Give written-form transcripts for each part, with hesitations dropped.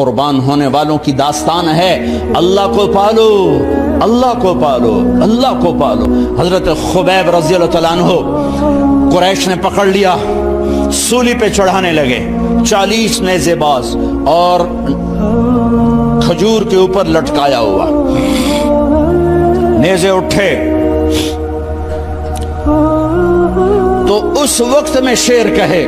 قربان ہونے والوں کی داستان ہے، اللہ کو پالو، اللہ کو پالو، اللہ کو پالو۔ حضرت خبیب رضی اللہ تعالیٰ عنہ قریش نے پکڑ لیا، سولی پہ چڑھانے لگے، 40 نیزے باز اور کھجور کے اوپر لٹکایا ہوا، نیزے اٹھے تو اس وقت میں شعر کہے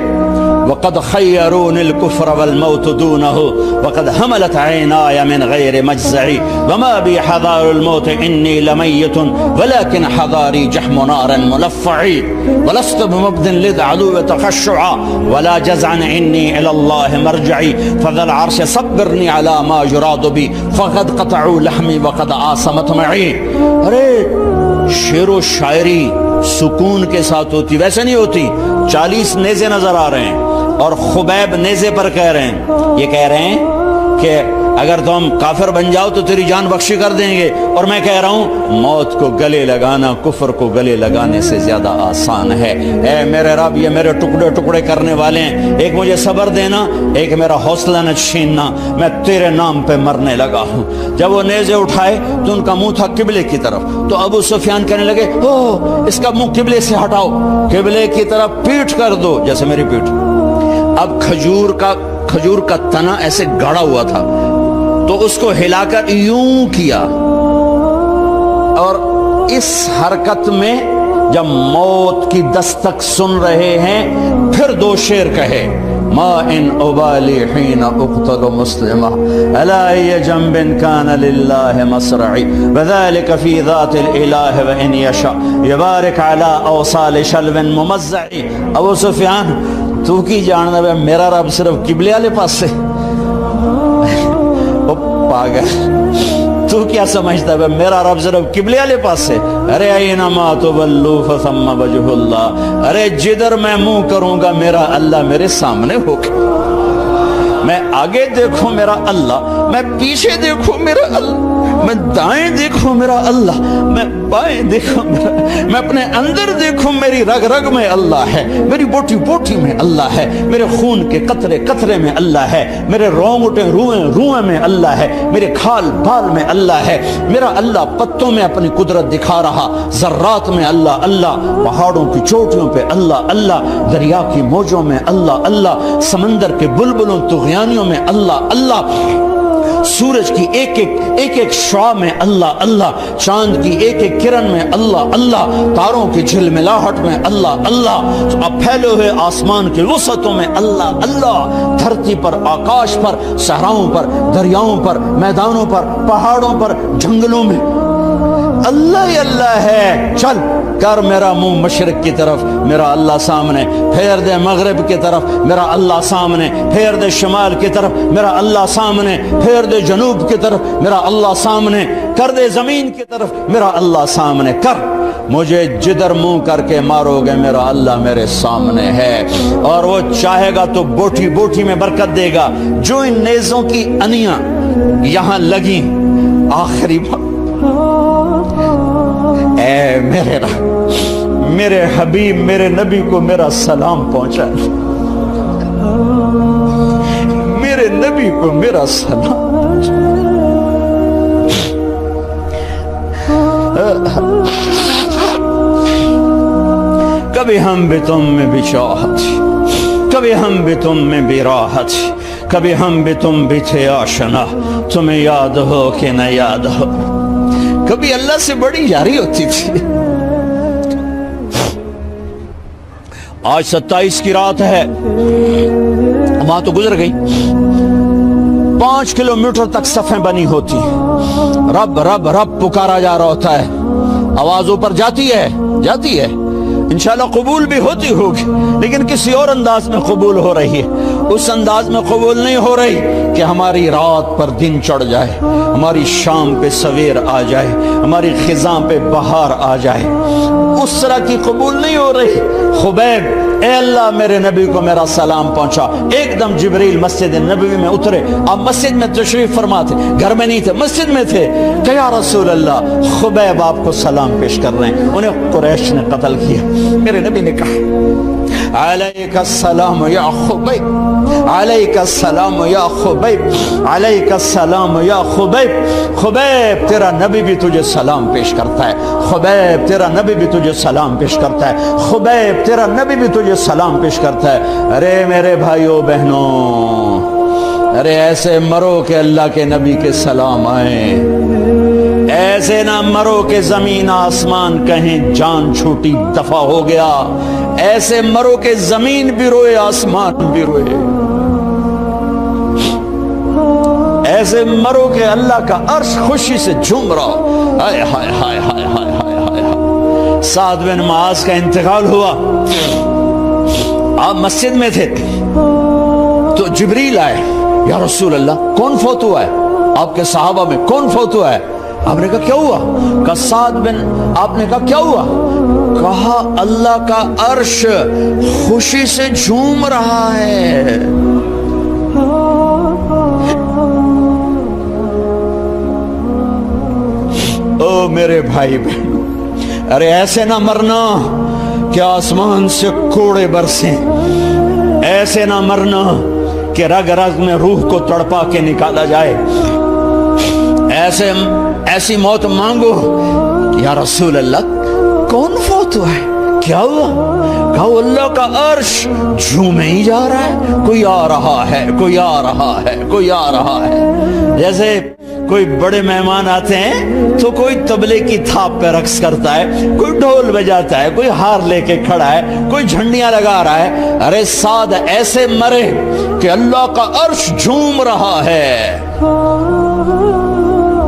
وَقَدْ خَيَّرُونِ الْكُفْرَ وَالْمَوْتُ دُونَهُ وَقَدْ حَمَلَتْ عَيْنَايَ مِنْ غَيْرِ مَجْزَعِ وَمَا بِي حَذَارُ الْمَوْتِ إِنِّي لَمَيِّتٌ وَلَكِنْ حَذَارِي جَحْمُ نَارٍ مُلَفَّعِ وَلَسْتُ بِمُبْدٍ لِلْعَدُوِّ تَخَشُّعًا وَلَا جَزْعًا إِنِّي إِلَى اللَّهِ مَرْجِعِي فَذَا الْعَرْشِ صَبِّرْنِي عَلَى مَا يُرَادُ بِي فَقَدْ قَطَعُوا لَحْمِي وَقَدْ آسَمَتْ مَعِي۔ ارے شعر و شاعری سکون کے ساتھ ہوتی، ویسے نہیں ہوتی۔ 40 نیزے نظر آ رہے ہیں اور خبیب نیزے پر کہہ رہے ہیں، یہ کہہ رہے ہیں کہ اگر تم کافر بن جاؤ تو تیری جان بخشی کر دیں گے، اور میں کہہ رہا ہوں موت کو گلے لگانا کفر کو گلے لگانے سے زیادہ آسان ہے۔ اے میرے رب، یہ میرے ٹکڑے ٹکڑے کرنے والے ہیں، ایک مجھے صبر دینا، ایک میرا حوصلہ نہ چھیننا، میں تیرے نام پہ مرنے لگا ہوں۔ جب وہ نیزے اٹھائے تو ان کا منہ تھا قبلے کی طرف، تو ابو سفیان کہنے لگے او اس کا منہ قبلے سے ہٹاؤ، قبلے کی طرف پیٹھ کر دو، جیسے میری پیٹھ۔ اب کھجور کا تنا ایسے گاڑا ہوا تھا تو اس کو ہلا کر یوں کیا، اور اس حرکت میں جب موت کی دستک سن رہے ہیں پھر 2 شعر کہے ما ان ابالی حین اقتل مسلمہ الا ای جنب کان للہ مصرعی وذالک فی ذات الالہ وان یشاء یبارک علی اوصال شلو ممزعی۔ ابو سفیان تو کی جاننا ہے میرا رب صرف قبلے والے پاس سے؟ پاگل، تو کیا سمجھتا ہے میرا رب صرف قبلے والے پاس سے؟ ارے اینما تولوا فثم وجہ اللہ، ارے جدھر میں منہ کروں گا میرا اللہ میرے سامنے ہوگا۔ میں آگے دیکھوں میرا اللہ، میں پیچھے دیکھوں میرا اللہ، میں دائیں دیکھوں میرا اللہ، میں بائیں دیکھوں میرا، میں اپنے اندر دیکھوں میری رگ رگ میں اللہ ہے، میری بوٹی بوٹی میں اللہ ہے، میرے خون کے قطرے قطرے میں اللہ ہے، میرے رونگٹے روئیں روئیں میں اللہ ہے، میرے کھال بال میں اللہ ہے، میرا اللہ پتوں میں اپنی قدرت دکھا رہا، ذرات میں اللہ اللہ، پہاڑوں کی چوٹیوں پہ اللہ اللہ، دریا کی موجوں میں اللہ اللہ، سمندر کے بلبلوں طغیانیوں میں اللہ اللہ، سورج کی ایک ایک شعاع میں اللہ اللہ، چاند کی ایک ایک کرن میں اللہ اللہ، تاروں کی جھلملاہٹ میں اللہ اللہ، اب پھیلے ہوئے آسمان کے وسعتوں میں اللہ اللہ، دھرتی پر آکاش پر صحراؤں پر دریاؤں پر میدانوں پر پہاڑوں پر جنگلوں میں اللہ ہی اللہ ہے۔ چل کر میرا منہ مشرق کی طرف، میرا اللہ سامنے، پھیر دے مغرب کی طرف، میرا اللہ سامنے، پھیر دے شمال کی طرف، میرا اللہ سامنے، پھیر دے جنوب کی طرف، میرا اللہ سامنے، کر دے زمین کی طرف، میرا اللہ سامنے کر، مجھے جدھر منہ کر کے مارو گے میرا اللہ میرے سامنے ہے، اور وہ چاہے گا تو بوٹی بوٹی میں برکت دے گا۔ جو ان نیزوں کی انیاں یہاں لگیں، آخری بات اے میرے رب، میرے حبیب میرے نبی کو میرا سلام پہنچا، میرے نبی کو میرا سلام پہنچا۔ کبھی ہم بھی تم میں بھی چاہت، کبھی ہم بھی تم میں بھی راحت، کبھی ہم بھی تم بھی تھے آشنا، تمہیں یاد ہو کہ نہ یاد ہو، کبھی اللہ سے بڑی یاری ہوتی تھی۔ آج 27 کی رات ہے، وہاں تو گزر گئی، 5 کلومیٹر تک صفیں بنی ہوتی، رب رب رب پکارا جا رہا ہوتا ہے، آواز اوپر جاتی ہے جاتی ہے، انشاءاللہ قبول بھی ہوتی ہوگی، لیکن کسی اور انداز میں قبول ہو رہی ہے، اس انداز میں قبول نہیں ہو رہی کہ ہماری رات پر دن چڑھ جائے، ہماری شام پہ سویر آ جائے، ہماری خزاں پہ بہار آ جائے، اس طرح کی قبول نہیں ہو رہی۔ خبیب، اے اللہ میرے نبی کو میرا سلام پہنچا۔ ایک دم جبریل مسجد نبوی میں اترے، آپ مسجد میں تشریف فرما تھے، گھر میں نہیں تھے، مسجد میں تھے، کہ یا رسول اللہ خبیب آپ کو سلام پیش کر رہے ہیں، انہیں قریش نے قتل کیا۔ میرے نبی نے کہا علیک السلام یا خبیب، علیک السلام یا خبیب، علیک السلام یا خبیب۔ خبیب تیرا نبی بھی تجھے سلام پیش کرتا ہے، خبیب تیرا نبی بھی تجھے سلام پیش کرتا ہے، خبیب تیرا نبی بھی تجھے سلام پیش کرتا ہے۔ ارے میرے بھائیوں بہنوں، ارے ایسے مرو کہ اللہ کے نبی کے سلام آئیں، ایسے نہ مرو کہ زمین آسمان کہیں جان چھوٹی دفع ہو گیا، ایسے مرو کہ زمین بھی روئے آسمان بھی روئے، ایسے مرو کہ اللہ کا عرش خوشی سے جھوم رہا۔ ہائے ہائے ہائے ہائے ہائے ہائے ہائے۔ سعد بن معاذ کا انتقال ہوا، آپ مسجد میں تھے تو جبریل آئے، یا رسول اللہ کون فوت ہوا ہے؟ آپ کے صحابہ میں کون فوت ہوا ہے؟ آپ نے کہا کیا ہوا؟ کہا سعد بن، آپ نے کہا کیا ہوا؟ کہا اللہ کا عرش خوشی سے جھوم رہا ہے۔ او میرے بھائی بہن، ارے ایسے نہ مرنا کہ آسمان سے کوڑے برسیں، ایسے نہ مرنا کہ رگ رگ میں روح کو تڑپا کے نکالا جائے، ایسی موت مانگو۔ یا رسول اللہ کون فوت ہوا ہے؟ کیا ہوا؟ کہا اللہ کا عرش جھومے ہی جا رہا ہے، کوئی آ رہا ہے، کوئی آ رہا ہے، کوئی آ رہا ہے۔ جیسے کوئی بڑے مہمان آتے ہیں تو کوئی طبلے کی تھاپ پہ رقص کرتا ہے، کوئی ڈھول بجاتا ہے، کوئی ہار لے کے کھڑا ہے، کوئی جھنڈیاں لگا رہا ہے۔ ارے سعد ایسے مرے کہ اللہ کا عرش جھوم رہا ہے۔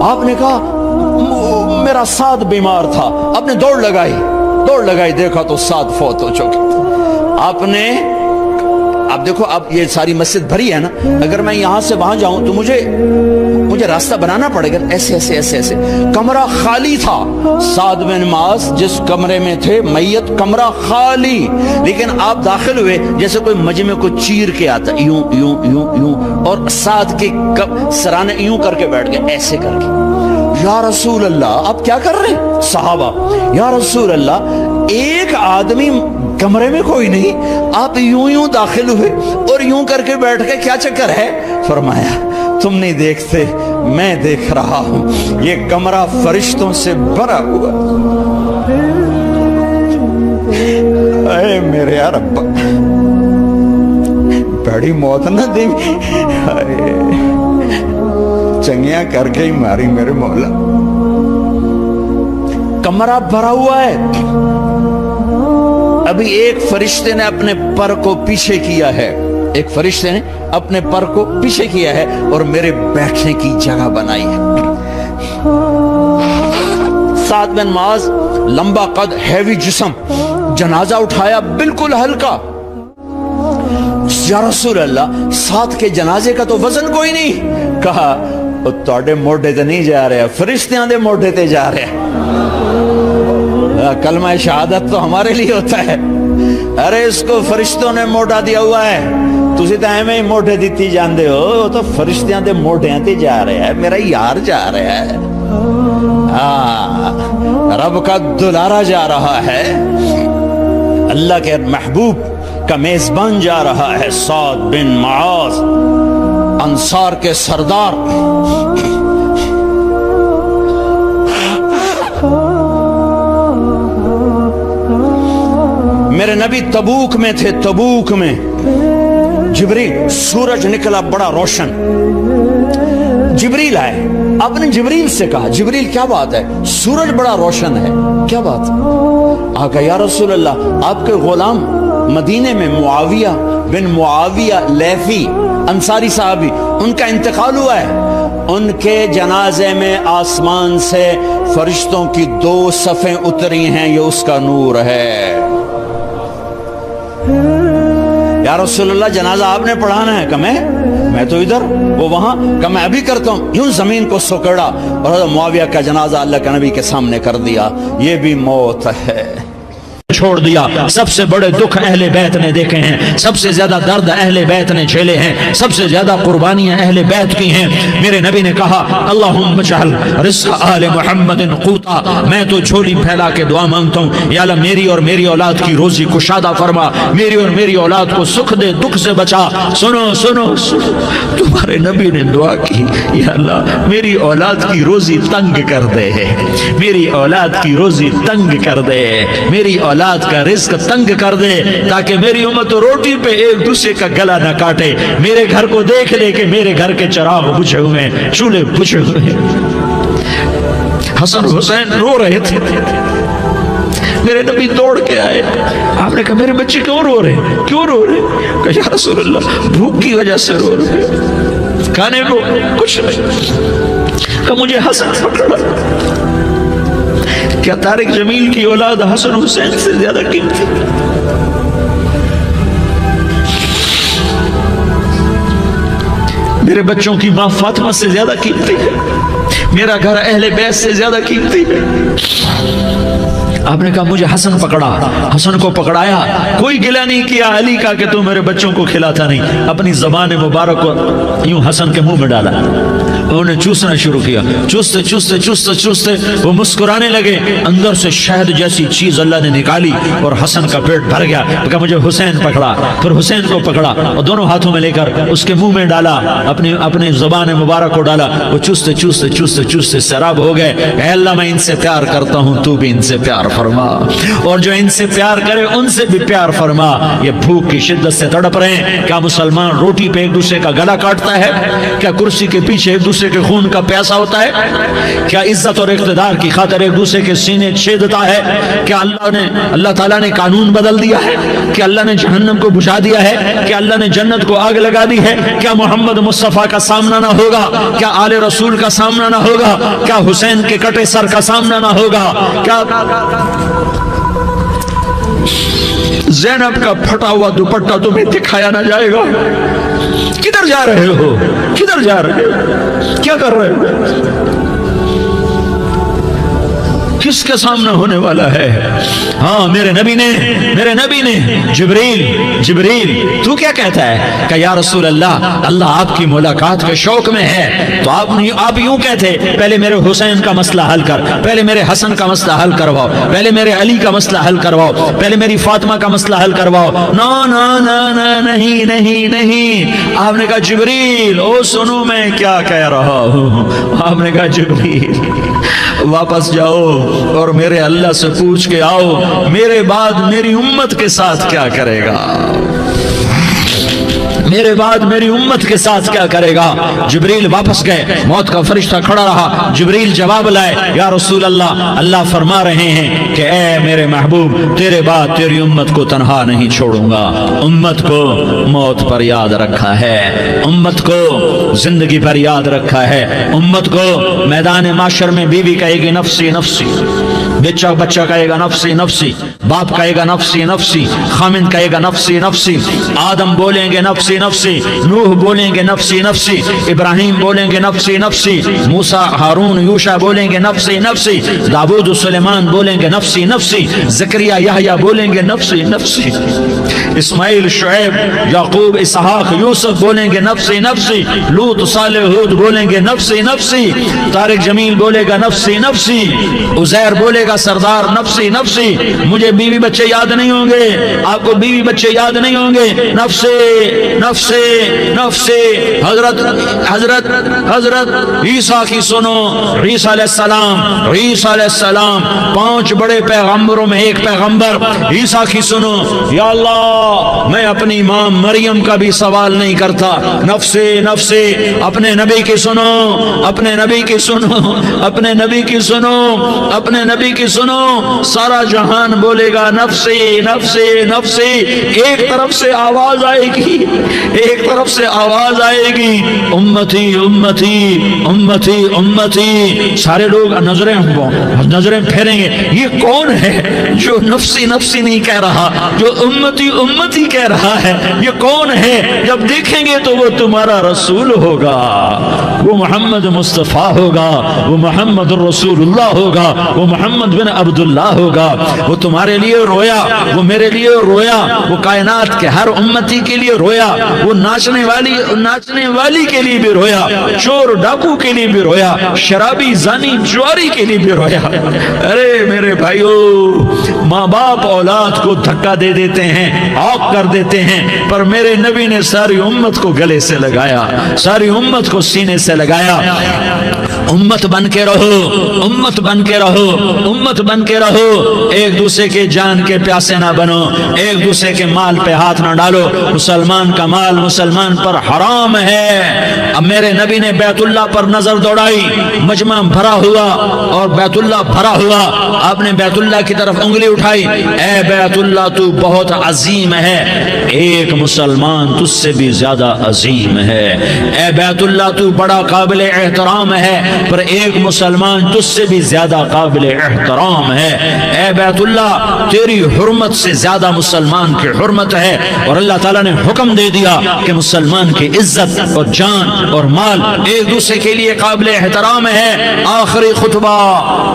آپ نے کہا میرا سعد بیمار تھا، آپ نے دوڑ لگائی، دیکھا تو سعد فوت ہو چکے۔ آپ نے، اب دیکھو اب یہ ساری مسجد بھری ہے نا، اگر میں یہاں سے وہاں جاؤں تو مجھے راستہ بنانا پڑے گا، ایسے۔ کمرہ خالی تھا، سعد بن معاذ جس کمرے میں تھے میت، کمرہ خالی، لیکن آپ داخل ہوئے جیسے کوئی مجمع کو چیر کے آتا، یوں یوں یوں یوں، اور سعد کے سرانے یوں کر کے بیٹھ گئے، ایسے کر کے۔ یا رسول اللہ آپ کیا کر رہے ہیں؟ صحابہ، یا رسول اللہ ایک آدمی کمرے میں کوئی نہیں، آپ یوں داخل ہوئے اور یوں کر کے بیٹھ کے، کیا چکر ہے؟ فرمایا تم نہیں دیکھتے، میں دیکھ رہا ہوں، یہ کمرہ فرشتوں سے بھرا ہوا۔ اے میرے رب، بڑی موت نہ دے، چنگیاں کر کے ہی ماری میرے مولا۔ کمرہ بھرا ہوا ہے، ابھی ایک فرشتے نے اپنے پر کو پیچھے کیا ہے، ایک فرشتے نے اپنے پر کو پیچھے کیا ہے اور میرے بیٹھنے کی جگہ بنائی ہے۔ سعد بن معاذ لمبا قد، ہیوی جسم، جنازہ اٹھایا بالکل ہلکا۔ یا رسول اللہ سعد کے جنازے کا تو وزن کوئی نہیں۔ کہا تواڈے موڈے تے نہیں جا رہے، فرشتیاں دے موڈے تے جا رہے۔ کلمہ شہادت تو ہمارے لیے ہوتا ہے، ارے اس کو فرشتوں نے موڈا دیا ہوا ہے، تسی تو ایویں ہی موڈے دیتی جاندے ہو، تو فرشتیاں دے موڈیاں تے جا رہے ہیں، میرا یار جا رہا ہے، رب کا دلارا جا رہا ہے، اللہ کے محبوب کا میزبان جا رہا ہے، سعد بن معاذ انصار کے سردار۔ میرے نبی تبوک میں تھے، تبوک میں جبریل، سورج نکلا بڑا روشن، جبریل آئے، آپ نے جبریل سے کہا جبریل کیا بات ہے، سورج بڑا روشن ہے، کیا بات؟ آقا یا رسول اللہ آپ کے غلام مدینے میں معاویہ بن معاویہ لیفی انصاری صحابی، ان کا انتقال ہوا ہے، ان کے جنازے میں آسمان سے فرشتوں کی 2 صفیں اتری ہیں، یہ اس کا نور ہے۔ یا رسول اللہ جنازہ آپ نے پڑھانا ہے؟ کہ میں تو ادھر، وہ وہاں، کہ میں ابھی کرتا ہوں، یوں زمین کو سکڑا اور معاویہ کا جنازہ اللہ کے نبی کے سامنے کر دیا۔ یہ بھی موت ہے۔ چھوڑ دیا. سب سے بڑے دکھ اہل بیت نے دیکھے ہیں, سب سے زیادہ درد اہل بیت نے جھیلے ہیں, سب سے زیادہ قربانیاں اہل بیت کی ہیں. میرے نبی نے کہا اللہم اجعل رزق آل محمد قوتا, میں تو جھولی پھیلا کے دعا مانگتا ہوں یا اللہ میری اور میری اولاد کی روزی کشادہ فرما, میری اور میری اولاد کو سکھ دے, دکھ سے بچا. سنو سنو تمہارے نبی نے دعا کی یا اللہ میری اولاد کی روزی تنگ کر دے, میری اولاد کی روزی تنگ کر دے, میری اولاد کا رزق تنگ کر دے, تاکہ میری امت روٹی پہ ایک دوسرے کا گلا نہ کاٹے. میرے گھر کو دیکھ لے کہ میرے گھر کے چراغ بجھے ہوئے ہیں, چولہے بجھے ہوئے ہیں. حسن حسین رو رہے تھے, میرے نبی دوڑ کے آئے. آپ نے کہا میرے بچے کیوں رو رہے, کیوں رو رہے؟ کہا یا رسول اللہ بھوک کی وجہ سے رو رہے, کھانے کو کچھ نہیں. کہا مجھے حسن پکڑا. کیا طارق جمیل کی اولاد حسن حسین سے زیادہ قیمتی؟ میرے بچوں کی ماں فاطمہ سے زیادہ قیمتی ہے, میرا گھر اہل بیت سے زیادہ قیمتی ہے. آپ نے کہا مجھے حسن پکڑا, حسن کو پکڑایا, کوئی گلہ نہیں کیا علی کا کہ تو میرے بچوں کو کھلاتا نہیں, اپنی زبان مبارک کو یوں حسن کے منہ میں ڈالا, انہوں نے چوسنا شروع کیا. چوستے چوستے چوستے چوستے وہ مسکرانے لگے. اندر سے شہد جیسی چیز اللہ نے نکالی اور حسن کا پیٹ بھر گیا. کہا مجھے حسین پکڑا, پھر حسین کو پکڑا اور دونوں ہاتھوں میں لے کر اس کے منہ میں ڈالا, اپنی زبان مبارک کو ڈالا. وہ چوستے چوستے چوستے چوستے سیراب ہو گئے. اے اللہ میں ان سے پیار کرتا ہوں, تو بھی ان سے پیار فرما, اور جو ان سے پیار کرے ان سے بھی پیار فرما. یہ بھوک کی شدت سے تڑپ رہے ہیں. کیا مسلمان روٹی پہ ایک دوسرے کا گلا کاٹتا ہے؟ کیا کرسی کے پیچھے ایک دوسرے کے خون کا پیاسا ہوتا ہے؟ کیا عزت اور اقتدار کی خاطر ایک دوسرے کے سینے چھیدتا ہے؟ کیا اللہ تعالیٰ نے قانون بدل دیا ہے؟ کیا اللہ نے جہنم کو بجھا دیا ہے؟ کیا اللہ نے جنت کو آگ لگا دی ہے؟ کیا محمد مصطفیٰ کا سامنا نہ ہوگا؟ کیا آل رسول کا سامنا نہ ہوگا؟ کیا حسین کے کٹے سر کا سامنا نہ ہوگا؟ کیا زینب کا پھٹا ہوا دوپٹہ تمہیں دکھایا نہ جائے گا؟ کدھر جا رہے ہو, کدھر جا رہے ہو, کیا کر رہے ہو, کس کے سامنے ہونے والا ہے؟ ہاں میرے نبی نے جبریل تو کیا کہتا ہے کہ یا رسول اللہ اللہ آپ کی ملاقات کے شوق میں ہے, تو آپ یوں کہتے پہلے میرے حسین کا مسئلہ حل کر, پہلے میرے حسن کا مسئلہ حل کرواؤ, پہلے میرے علی کا مسئلہ حل کرواؤ, پہلے میری فاطمہ کا مسئلہ حل کرواؤ. نہیں. آپ نے کہا جبریل او سنو میں کیا کہہ رہا ہوں. آپ نے کہا جبریل واپس جاؤ اور میرے اللہ سے پوچھ کے آؤ میرے بعد میری امت کے ساتھ کیا کرے گا, میرے بعد میری امت کے ساتھ کیا کرے گا. جبریل واپس گئے, موت کا فرشتہ کھڑا رہا. جبریل جواب لائے یا رسول اللہ اللہ فرما رہے ہیں کہ اے میرے محبوب تیرے بعد تیری امت کو تنہا نہیں چھوڑوں گا. امت کو موت پر یاد رکھا ہے, امت کو زندگی پر یاد رکھا ہے, امت کو میدان معاشر میں بیوی کہے گی نفسی نفسی, بچہ کہے گا نفسی نفسی, باپ کہے گا نفسی نفسی, خامن کہے گا نفسی نفسی, آدم بولیں گے نفسی نفسی, نوح بولیں گے نفسی نفسی, ابراہیم بولیں گے نفسی نفسی, موسیٰ ہارون یوشع بولیں گے نفسی نفسی, داؤد سلیمان بولیں گے نفسی نفسی, زکریا یحییٰ بولیں گے نفسی نفسی, اسماعیل شعیب یعقوب اسحاق یوسف بولیں گے نفسی نفسی, لوط صالح ہود بولیں گے نفسی نفسی, طارق جمیل بولے گا نفسی نفسی, عزیر بولے گا سردار نفسی نفسی. مجھے بیوی بچے یاد نہیں ہوں گے, آپ کو بیوی بچے یاد نہیں ہوں گے, نفسی نفسی نفسی. حضرت عیسیٰ کی سنو, عیسیٰ علیہ السلام 5 بڑے پیغمبروں میں ایک پیغمبر عیسیٰ کی سنو. یا اللہ میں اپنی ماں مریم کا بھی سوال نہیں کرتا, نفسی نفسی. اپنے نبی کی سنو, اپنے نبی کی سنو, اپنے نبی کی سنو, اپنے نبی کی سنو. سارا جہان بولے گا نفسی نفسی نفسی. ایک طرف سے آواز آئے گی, ایک طرف سے آواز آئے گی امتی امتی امتی امتی. سارے لوگ نظریں پھیریں گے, یہ کون ہے جو نفسی نفسی نہیں کہہ رہا, جو امتی امتی کہہ رہا ہے, یہ کون ہے؟ جب دیکھیں گے تو وہ تمہارا رسول ہوگا, وہ محمد مصطفیٰ ہوگا, وہ محمد الرسول اللہ ہوگا, وہ محمد محمد بن عبداللہ ہوگا، وہ تمہارے لیے رویا، وہ میرے لیے رویا، وہ کائنات کے ہر امتی کے لیے رویا، وہ ناچنے والی کے لیے بھی رویا، چور ڈاکو کے لیے بھی رویا، شرابی زانی جواری کے لیے بھی رویا۔ ارے میرے بھائیو، ماں باپ اولاد کو دھکا دے دیتے ہیں، آگ کر دیتے ہیں، پر میرے نبی نے ساری امت کو گلے سے لگایا، ساری امت کو سینے سے لگایا۔ امت بن کے رہو، امت بن کے رہو، امت بن کے رہو، ایک دوسرے کے جان کے پیاسے نہ بنو، ایک دوسرے کے مال پہ ہاتھ نہ ڈالو۔ مسلمان کا مال مسلمان پر حرام ہے۔ اب میرے نبی نے بیت اللہ پر نظر دوڑائی، مجمع بھرا ہوا اور بیت اللہ بھرا ہوا، آپ نے بیت اللہ کی طرف انگلی اٹھائی، اے بیت اللہ تو بہت عظیم ہے، ایک مسلمان تجھ سے بھی زیادہ عظیم ہے۔ اے بیت اللہ تو بڑا قابل احترام ہے، پر ایک مسلمان تجھ سے بھی زیادہ قابل احترام ہے۔ اے بیت اللہ تیری حرمت سے زیادہ مسلمان کی حرمت ہے، اور اللہ تعالیٰ نے حکم دے دیا کہ مسلمان کی عزت اور جان اور مال ایک دوسرے کے لیے قابل احترام ہے۔ آخری خطبہ،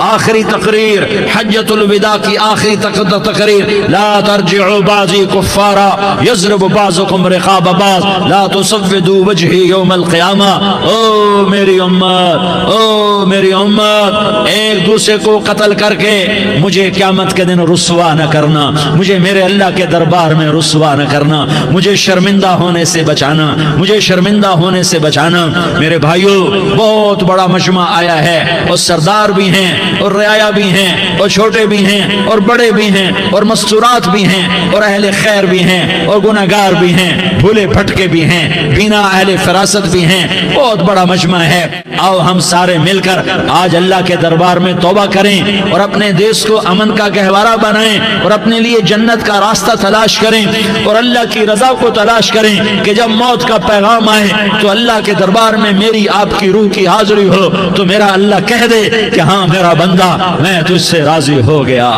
آخری تقریر، حجۃ الوداع کی آخری تقریر، لا ترجعوا بعضی کفارا یضرب بعضکم رقاب بعض لا تسودوا وجہی یوم القیامہ۔ او میری امت، او میری امت، ایک دوسرے کو قتل کر کے مجھے قیامت کے دن رسوا نہ کرنا، مجھے میرے اللہ کے دربار میں رسوا نہ کرنا، مجھے شرمندہ ہونے سے بچانا، مجھے شرمندہ ہونے سے بچانا۔ میرے بھائیو، بہت بڑا مجمع آیا ہے، اور سردار بھی ہیں اور رعایا بھی ہیں اور چھوٹے بھی ہیں اور بڑے بھی ہیں اور مستورات بھی ہیں اور اہل خیر بھی ہیں اور گناہگار بھی ہیں، بھولے بھٹکے بھی ہیں، بینا اہل فراست بھی ہیں، بہت بڑا مجمع ہے۔ آؤ ہم سارے مل کر آج اللہ کے دربار میں توبہ کریں اور اپنے دیش کو امن کا گہوارہ بنائیں اور اپنے لیے جنت کا راستہ تلاش کریں اور اللہ کی رضا کو تلاش کریں کہ جب موت کا پیغام آئے تو اللہ کے دربار میں میری آپ کی روح کی حاضری ہو تو میرا اللہ کہہ دے کہ ہاں میرا بندہ، میں تجھ سے راضی ہو گیا،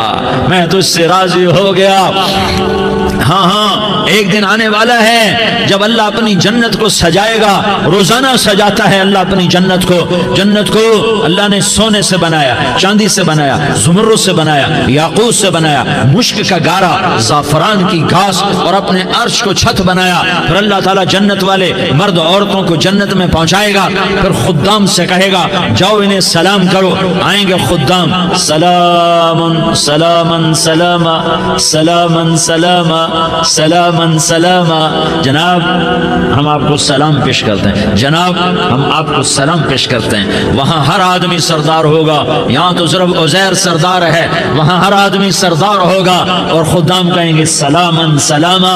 میں تجھ سے راضی ہو گیا۔ ہاں ہاں، ایک دن آنے والا ہے جب اللہ اپنی جنت کو سجائے گا، روزانہ سجاتا ہے اللہ اپنی جنت کو۔ جنت کو اللہ نے سونے سے بنایا، چاندی سے بنایا، زمرد سے بنایا، یاقوت سے بنایا، مشک کا گارا، زعفران کی گھاس اور اپنے عرش کو چھت بنایا۔ پھر اللہ تعالیٰ جنت والے مرد عورتوں کو جنت میں پہنچائے گا، پھر خدام سے کہے گا جاؤ انہیں سلام کرو۔ آئیں گے خدام، سلام سلام سلام سلام سلام سلام سلام۔ جناب ہم آپ کو سلام پیش کرتے ہیں، جناب ہم آپ کو سلام پیش کرتے ہیں۔ وہاں ہر آدمی سردار ہوگا، یہاں تو صرف عزیر سردار ہے، وہاں ہر آدمی سردار ہوگا، اور خدام کہیں گے سلام سلاما،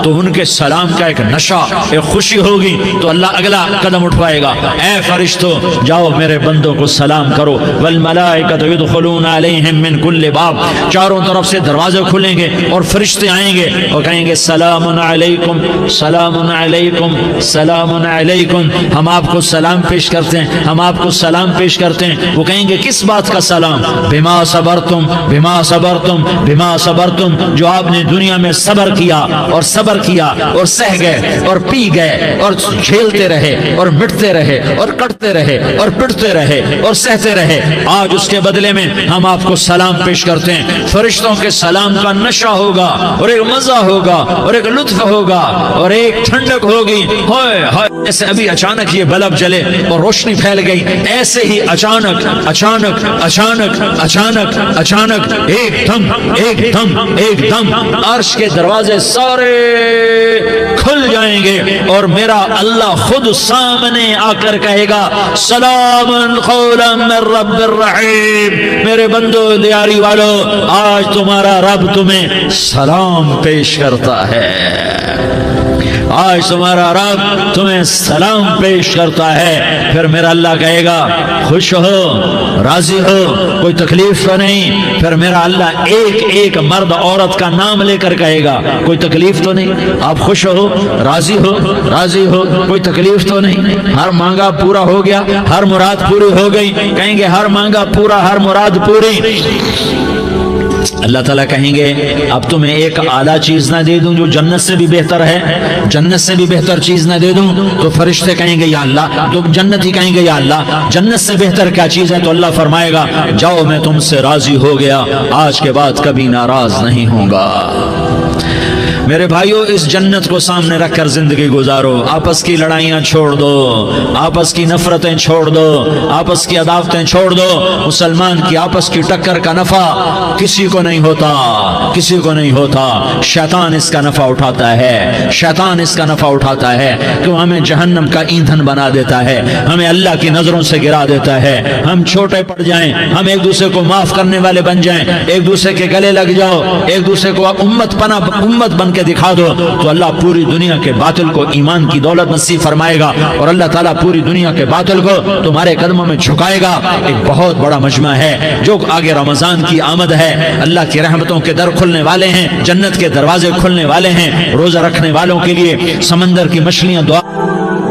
تو ان کے سلام کا ایک نشہ، ایک خوشی ہوگی، تو اللہ اگلا قدم اٹھوائے گا، اے فرشتوں جاؤ میرے بندوں کو سلام کرو۔ والملائکۃ یدخلون علیہم من کل باب، چاروں طرف سے دروازے کھلیں گے اور فرشتے آئیں گے اور کہیں گے سلام علیکم سلام علیکم سلام علیکم۔ ہم آپ کو سلام پیش کرتے ہیں، ہم آپ کو سلام پیش کرتے ہیں۔ وہ کہیں گے کس بات کا سلام؟ بما صبرتم بما صبرتم بما صبرتم، جو آپ نے دنیا میں صبر کیا اور صبر کیا اور سہ گئے اور پی گئے اور جھیلتے رہے اور مٹتے رہے اور کٹتے رہے اور پٹتے رہے اور سہتے رہے، آج اس کے بدلے میں ہم آپ کو سلام پیش کرتے ہیں۔ فرشتوں کے سلام کا نشہ ہوگا اور ایک مزہ ہوگا اور ایک لطف ہوگا اور ایک ٹھنڈک ہوگی۔ ہوئے ہوئے، ایسے ابھی اچانک یہ بلب جلے اور روشنی پھیل گئی، ایسے ہی اچانک اچانک اچانک اچانک اچانک ایک دم ایک دم ایک دم عرش کے دروازے سارے کھل جائیں گے اور میرا اللہ خود سامنے آ کر کہے گا سلام قولا من رب الرحیم۔ میرے بندو دیاری والو، آج تمہارا رب تمہیں سلام پیش کرتا ہے، آج تمہارا رب تمہیں سلام پیش کرتا ہے۔ پھر میرا اللہ کہے گا خوش ہو، راضی ہو، کوئی تکلیف تو نہیں؟ پھر میرا اللہ ایک ایک مرد عورت کا نام لے کر کہے گا کوئی تکلیف تو نہیں؟ آپ خوش ہو، راضی ہو، راضی ہو، کوئی تکلیف تو نہیں؟ ہر مانگا پورا ہو گیا، ہر مراد پوری ہو گئی؟ کہیں گے ہر مانگا پورا، ہر مراد پوری۔ اللہ تعالیٰ کہیں گے اب تمہیں ایک اعلیٰ چیز نہ دے دوں جو جنت سے بھی بہتر ہے، جنت سے بھی بہتر چیز نہ دے دوں؟ تو فرشتے کہیں گے یا اللہ، تو جنتی کہیں گے یا اللہ جنت سے بہتر کیا چیز ہے؟ تو اللہ فرمائے گا جاؤ میں تم سے راضی ہو گیا، آج کے بعد کبھی ناراض نہیں ہوں گا۔ میرے بھائیو، اس جنت کو سامنے رکھ کر زندگی گزارو، آپس کی لڑائیاں چھوڑ دو، آپس کی نفرتیں چھوڑ دو، آپس کی عداوتیں چھوڑ دو۔ مسلمان کی آپس کی ٹکر کا نفع کسی کو نہیں ہوتا، کسی کو نہیں ہوتا، شیطان اس کا نفع اٹھاتا ہے، شیطان اس کا نفع اٹھاتا ہے کہ وہ ہمیں جہنم کا ایندھن بنا دیتا ہے، ہمیں اللہ کی نظروں سے گرا دیتا ہے، ہم چھوٹے پڑ جائیں، ہم ایک دوسرے کو معاف کرنے والے بن جائیں، ایک دوسرے کے گلے لگ جاؤ، ایک دوسرے کو امت بن کے دکھا دو، تو اللہ پوری دنیا کے باطل کو ایمان کی دولت نصیب فرمائے گا، اور اللہ تعالیٰ پوری دنیا کے باطل کو تمہارے قدموں میں جھکائے گا۔ ایک بہت بڑا مجمع ہے جو آگے رمضان کی آمد ہے، اللہ کی رحمتوں کے در کھلنے والے ہیں، جنت کے دروازے کھلنے والے ہیں، روزہ رکھنے والوں کے لیے سمندر کی مچھلیاں دعا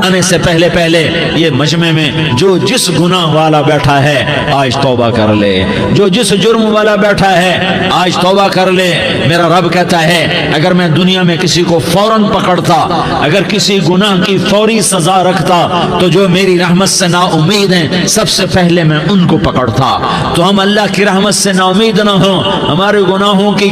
آنے سے پہلے یہ مجمع میں جو جس گناہ والا بیٹھا ہے آج توبہ کر لے، جو جس جرم والا بیٹھا ہے آج توبہ کر لے۔ میرا رب کہتا ہے اگر میں دنیا میں کسی کو فوراً پکڑتا، اگر کسی گناہ کی فوری سزا رکھتا، تو جو میری رحمت سے نا امید ہیں سب سے پہلے میں ان کو پکڑتا۔ تو ہم اللہ کی رحمت سے نا امید نہ ہوں، ہمارے گناہوں کی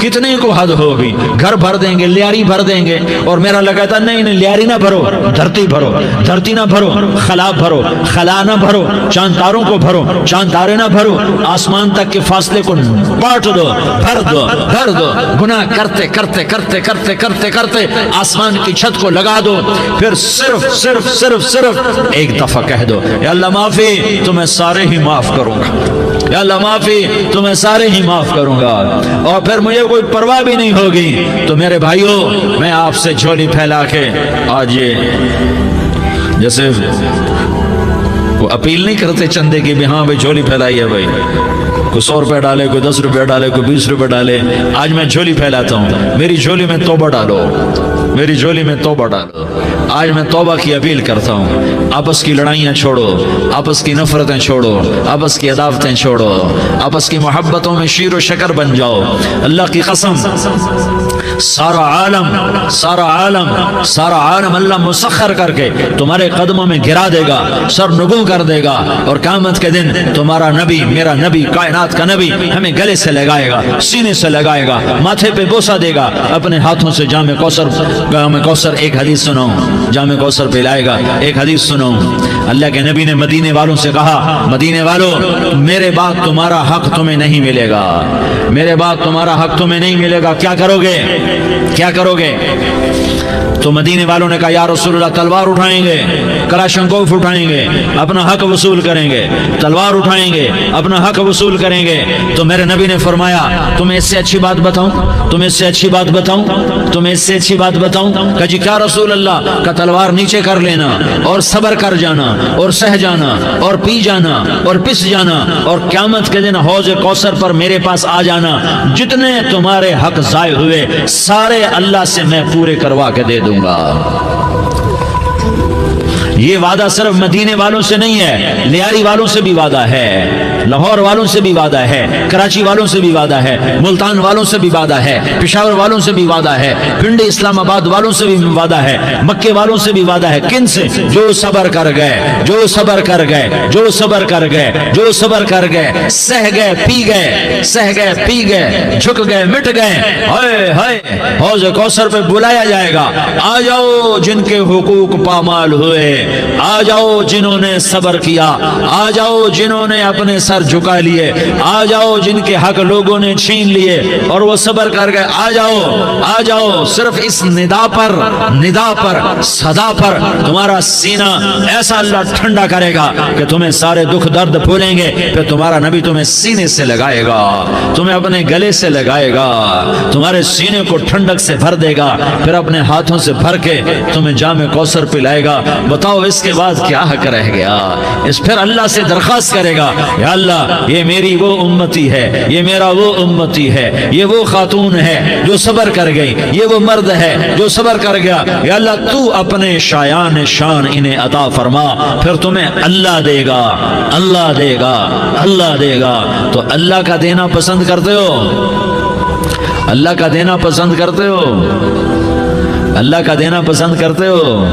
کتنے کو حد ہوگی، گھر بھر دیں گے، لیاری بھر دیں گے، اور میرا لگا تھا نہیں لیاری نہ بھرو، دھرتی بھرو، دھرتی نہ بھرو، خلا بھرو، خلا نہ بھرو، چاند تاروں کو بھرو، چاند تارے نہ بھرو، آسمان تک کے فاصلے کو بانٹ دو، بھر دو، بھر دو، گناہ کرتے کرتے کرتے کرتے کرتے کرتے آسمان کی چھت کو لگا دو، پھر صرف صرف صرف صرف ایک دفعہ کہہ دو یا اللہ معافی، تمہیں سارے ہی معاف کروں گا، یا اللہ معافی، تمہیں سارے ہی معاف کروں گا، اور پھر مجھے کوئی پرواہ بھی نہیں ہوگی۔ تو میرے بھائیوں، میں آپ سے جھولی پھیلا کے آج یہ جیسے وہ اپیل نہیں کرتے چندے کی بھی ہاں بھائی جھولی پھیلائی ہے، بھائی کوئی 100 روپے ڈالے، کوئی 10 روپے ڈالے، کوئی 20 روپے ڈالے، آج میں جھولی پھیلاتا ہوں، میری جھولی میں توبہ ڈالو، میری جھولی میں توبہ ڈالو۔ آج میں توبہ کی اپیل کرتا ہوں، آپس کی لڑائیاں چھوڑو، آپس کی نفرتیں چھوڑو، آپس کی عداوتیں چھوڑو، آپس کی محبتوں میں شیر و شکر بن جاؤ۔ اللہ کی قسم سارا عالم اللہ مسخر کر کے تمہارے قدموں میں گرا دے گا، سر نگوں کر دے گا، اور قیامت کے دن تمہارا نبی، میرا نبی، کائنات کا نبی ہمیں گلے سے لگائے گا، سینے سے لگائے گا، ماتھے پہ بوسہ دے گا، اپنے ہاتھوں سے جام کوثر ایک حدیث سنو، جام کوثر پلائے گا۔ ایک حدیث سنو، اللہ کے نبی نے مدینے والوں سے کہا، مدینے والوں میرے بعد تمہارا حق تمہیں نہیں ملے گا، میرے بعد تمہارا حق تمہیں نہیں ملے گا، کیا کرو گے؟ کیا کرو گے؟ تو مدینے والوں نے کہا یا رسول اللہ تلوار اٹھائیں گے، کلاشنکوف اٹھائیں گے، اپنا حق وصول کریں گے، تلوار اٹھائیں گے، اپنا حق وصول کریں گے۔ تو میرے نبی نے فرمایا تمہیں اس سے اچھی بات بتاؤں، تمہیں اس سے اچھی بات بتاؤں، تمہیں اس سے اچھی بات بتاؤں؟ کہا جی کیا رسول اللہ؟ کا تلوار نیچے کر لینا، اور صبر کر جانا، اور سہ جانا، اور پی جانا، اور پس جانا، اور قیامت کے دن حوض کوثر پر میرے پاس آ جانا، جتنے تمہارے حق ضائع ہوئے سارے اللہ سے میں پورے کروا کے دے دوں گا۔ یہ وعدہ صرف مدینے والوں سے نہیں ہے، لیاری والوں سے بھی وعدہ ہے، لاہور والوں سے بھی وعدہ ہے، کراچی والوں سے بھی وعدہ ہے، ملتان والوں سے بھی وعدہ ہے، پشاور والوں سے بھی وعدہ ہے، پنڈی اسلام آباد والوں سے بھی وعدہ ہے، مکے والوں سے بھی وعدہ ہے۔ کن سے؟ جو صبر کر گئے، جو صبر کر گئے، جو صبر کر گئے، جو صبر کر گئے، سہ گئے، پی گئے، سہ گئے، پی گئے، جھک گئے، مٹ گئے، ہائے ہائے حوض کوثر پہ بلایا جائے گا، آ جاؤ جن کے حقوق پامال ہوئے، آ جاؤ جنہوں نے صبر کیا، آ جاؤ جنہوں نے اپنے سر جھکا لیے، آ جاؤ جن کے حق لوگوں نے چھین لیے اور وہ صبر کر گئے، آ جاؤ، آ جاؤ۔ صرف اس ندا پر صدا پر تمہارا سینہ ایسا اللہ ٹھنڈا کرے گا کہ تمہیں سارے دکھ درد بھولیں گے، پھر تمہارا نبی تمہیں سینے سے لگائے گا، تمہیں اپنے گلے سے لگائے گا، تمہارے سینے کو ٹھنڈک سے بھر دے گا، پھر اپنے ہاتھوں سے بھر کے تمہیں جام کوثر پلائے گا۔ بتاؤ اس کے بعد کیا حق رہ گیا؟ اس پھر اللہ سے درخواست کرے گا یا اللہ اللہ یہ میری وہ امتی ہے، یہ میرا وہ امتی ہے، یہ وہ خاتون ہے جو صبر کر گئی، یہ وہ مرد ہے جو صبر کر گیا، یا اللہ تو اپنے شایان شان انہیں عطا فرما، پھر تمہیں اللہ دے گا، اللہ دے گا، اللہ دے گا۔ تو اللہ کا دینا پسند کرتے ہو؟ اللہ کا دینا پسند کرتے ہو؟ اللہ کا دینا پسند کرتے ہو؟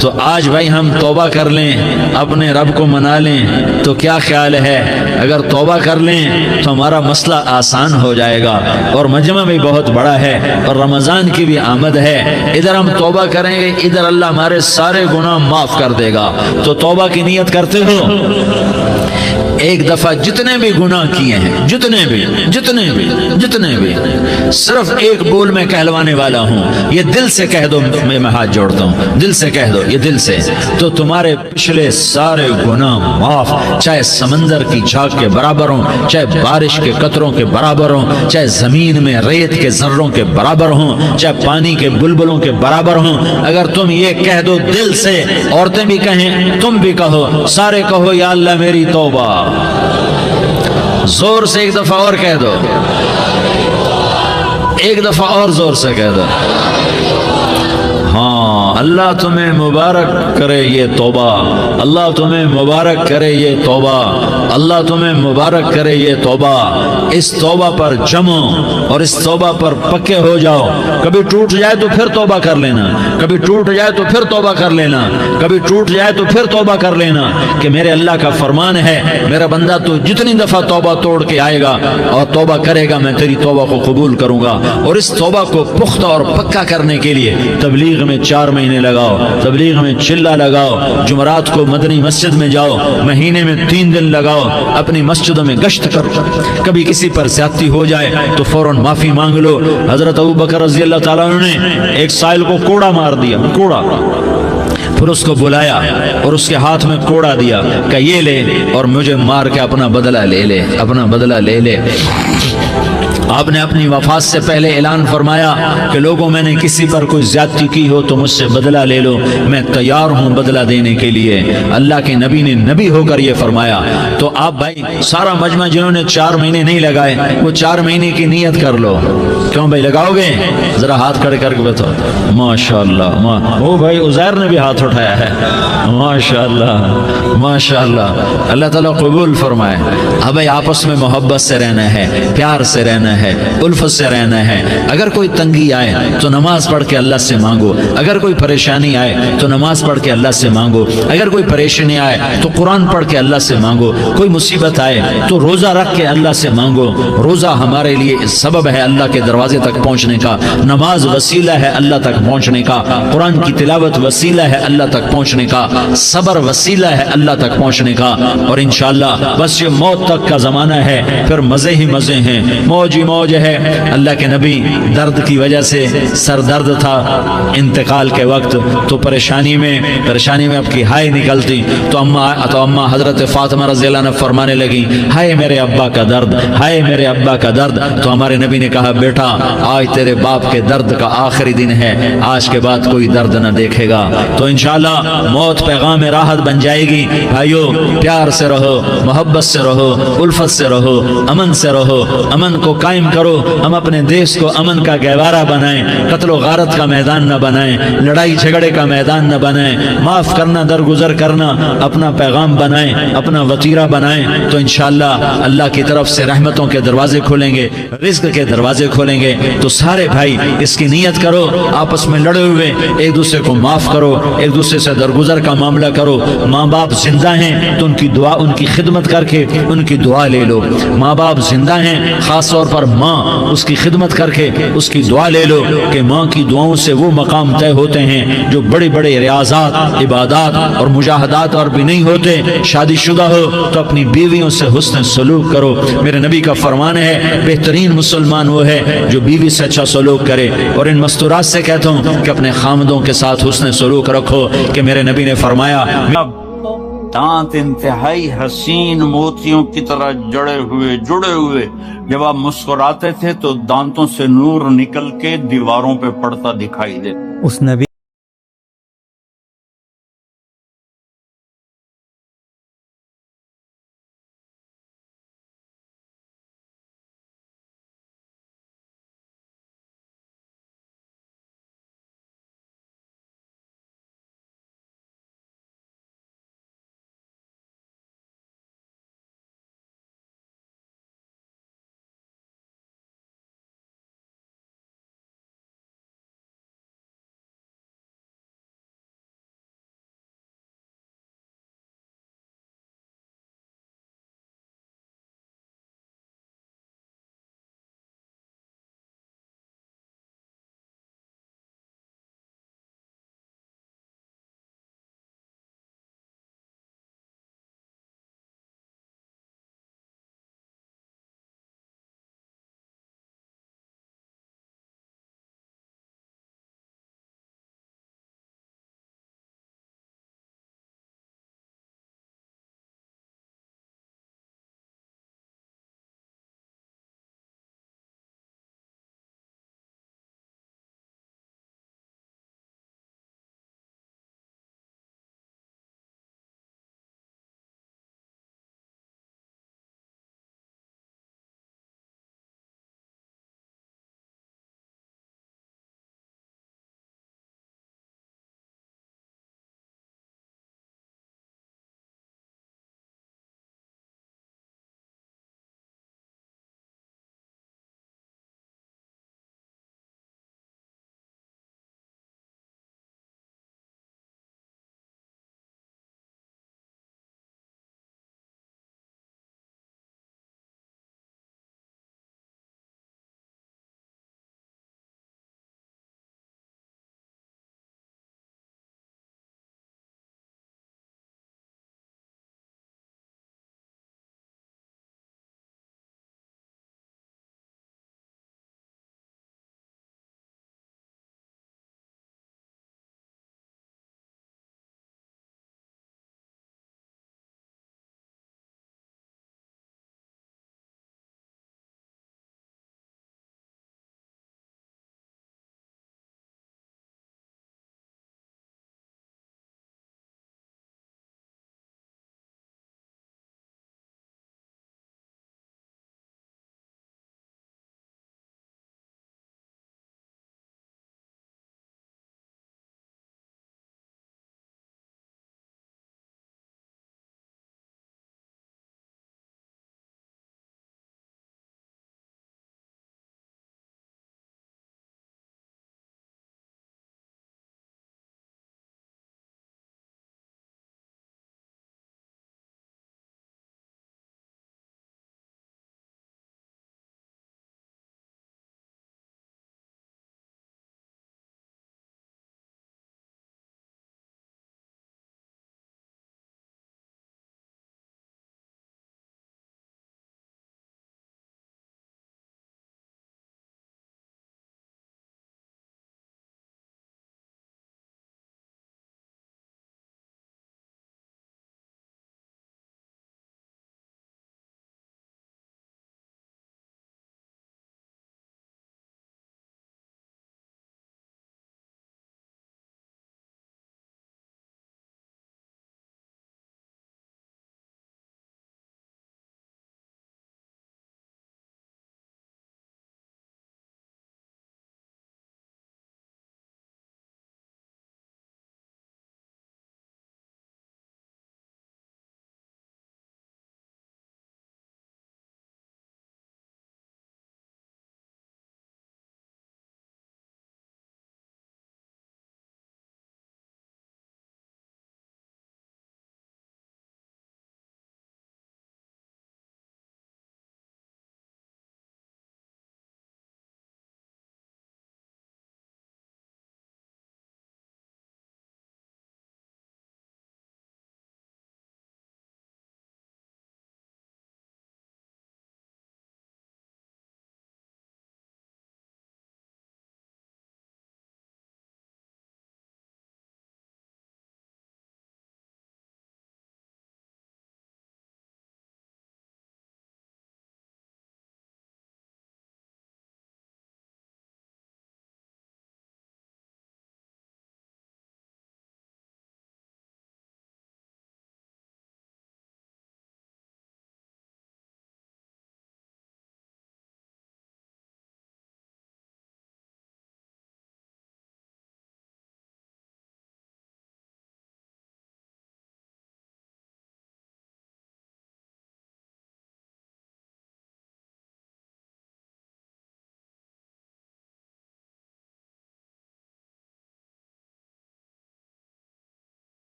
تو آج بھائی ہم توبہ کر لیں، اپنے رب کو منا لیں، تو کیا خیال ہے اگر توبہ کر لیں تو ہمارا مسئلہ آسان ہو جائے گا، اور مجمع بھی بہت بڑا ہے اور رمضان کی بھی آمد ہے، ادھر ہم توبہ کریں گے، ادھر اللہ ہمارے سارے گناہ معاف کر دے گا۔ تو توبہ کی نیت کرتے ہو؟ ایک دفعہ جتنے بھی گناہ کیے ہیں، جتنے بھی صرف ایک بول میں کہلوانے والا ہوں، یہ دل سے کہہ دو، میں ہاتھ جوڑتا ہوں، دل سے کہہ دو، یہ دل سے، تو تمہارے پچھلے سارے گناہ معاف، چاہے سمندر کی جھاگ کے برابر ہوں، چاہے بارش کے قطروں کے برابر ہوں، چاہے زمین میں ریت کے ذروں کے برابر ہوں، چاہے پانی کے بلبلوں کے برابر ہوں۔ اگر تم یہ کہہ دو دل سے، عورتیں بھی کہیں، تم بھی کہو، سارے کہو یا اللہ میری توبہ، زور سے ایک دفعہ اور کہہ دو، ایک دفعہ اور زور سے کہہ دو۔ ہاں، اللہ تمہیں مبارک کرے یہ توبہ، اللہ تمہیں مبارک کرے یہ توبہ، اللہ تمہیں مبارک کرے یہ توبہ۔ اس توبہ پر جمو اور اس توبہ پر پکے ہو جاؤ۔ کبھی ٹوٹ جائے تو پھر توبہ کر لینا، کبھی ٹوٹ جائے تو پھر توبہ کر لینا، کبھی ٹوٹ جائے تو پھر توبہ کر لینا، کہ میرے اللہ کا فرمان ہے، میرا بندہ تو جتنی دفعہ توبہ توڑ کے آئے گا اور توبہ کرے گا، میں تیری توبہ کو قبول کروں گا۔ اور اس توبہ کو پختہ اور پکا کرنے کے لیے تبلیغ میں 4 مہینے لگاؤ، تبلیغ میں چلہ لگاؤ، جمعرات کو مدنی مسجد میں جاؤ، مہینے میں 3 دن لگاؤ، اپنی مسجدوں میں گشت کرو، کبھی کسی پر زیادتی ہو جائے تو فوراً معافی مانگ لو۔ حضرت ابوبکر رضی اللہ تعالیٰ عنہ نے ایک سائل کو کوڑا مار دیا، کوڑا، پھر اس کو بلایا اور اس کے ہاتھ میں کوڑا دیا کہ یہ لے اور مجھے مار کے اپنا بدلہ لے لے، اپنا بدلہ لے لے۔ آپ نے اپنی وفات سے پہلے اعلان فرمایا کہ لوگوں میں نے کسی پر کوئی زیادتی کی ہو تو مجھ سے بدلہ لے لو، میں تیار ہوں بدلہ دینے کے لیے۔ اللہ کے نبی نے نبی ہو کر یہ فرمایا۔ تو آپ بھائی سارا مجمع جنہوں نے 4 مہینے نہیں لگائے، وہ 4 مہینے کی نیت کر لو۔ کیوں بھائی لگاؤ گے؟ ذرا ہاتھ کھڑے کر کے بتاؤ۔ ماشاءاللہ، وہ بھائی عزیر نے بھی ہاتھ اٹھایا ہے، ماشاءاللہ ماشاءاللہ، اللہ تعالیٰ قبول فرمائے۔ اب بھائی آپس میں محبت سے رہنا ہے، پیار سے رہنا ہے، الفت سے رہنا ہے۔ اگر کوئی تنگی آئے تو نماز پڑھ کے اللہ سے مانگو، اگر کوئی پریشانی آئے تو نماز پڑھ کے اللہ سے مانگو، اگر کوئی پریشانی آئے تو قرآن پڑھ کے اللہ سے مانگو، کوئی مصیبت آئے تو روزہ رکھ کے اللہ سے مانگو۔ روزہ ہمارے لیے سبب ہے اللہ کے دروازے تک پہنچنے کا، نماز وسیلہ ہے اللہ تک پہنچنے کا، قرآن کی تلاوت وسیلہ ہے اللہ تک پہنچنے کا، صبر وسیلہ ہے اللہ تک پہنچنے کا۔ اور انشاءاللہ بس یہ موت تک کا زمانہ ہے، پھر مزے ہی مزے ہیں، موج ہی موج ہے۔ اللہ کے نبی درد کی وجہ سے سر درد تھا انتقال کے وقت، تو پریشانی میں اب کی ہائے نکلتی تو اما حضرت فاطمہ رضی اللہ عنہ فرمانے لگی، ہائے میرے ابا کا درد، ہائے میرے ابا کا درد۔ تو ہمارے نبی نے کہا، بیٹا آج تیرے باپ کے درد کا آخری دن ہے، آج کے بعد کوئی درد نہ دیکھے گا۔ تو انشاءاللہ موت پیغام راحت بن جائے گی۔ بھائیو پیار سے رہو، محبت سے رہو، الفت سے رہو، امن سے رہو، امن کو قائم کرو۔ ہم اپنے دیش کو امن کا گہوارہ بنائیں، قتل و غارت کا میدان نہ بنائیں، لڑائی جھگڑے کا میدان نہ بنائیں، معاف کرنا درگزر کرنا اپنا پیغام بنائیں، اپنا وتیرہ بنائیں۔ تو انشاءاللہ اللہ کی طرف سے رحمتوں کے دروازے کھولیں گے، رزق کے دروازے کھولیں گے۔ تو سارے بھائی اس کی نیت کرو، آپس میں لڑے ہوئے ایک دوسرے کو معاف کرو، ایک دوسرے سے درگزر کا معاملہ کرو۔ ماں باپ زندہ ہیں تو ان کی دعا، ان کی خدمت کر کے ان کی دعا لے لو۔ ماں باپ زندہ ہیں، خاص طور پر ماں، اس کی خدمت کر کے اس کی دعا لے لو، کہ ماں کی دعاؤں سے وہ مقام طے ہوتے ہیں جو بڑے بڑے ریاضات، عبادات اور مجاہدات اور بھی نہیں ہوتے۔ شادی شدہ ہو تو اپنی بیویوں سے حسن سلوک کرو۔ میرے نبی کا فرمان ہے، بہترین مسلمان وہ ہے جو بیوی سے اچھا سلوک کرے۔ اور ان مستورات سے کہتا ہوں کہ اپنے خامدوں کے ساتھ حسن سلوک رکھو، کہ میرے نبی نے فرمایا، دانت انتہائی حسین موتیوں کی طرح جڑے ہوئے جب آپ مسکراتے تھے تو دانتوں سے نور نکل کے دیواروں پہ پڑتا دکھائی دے۔ اس نبی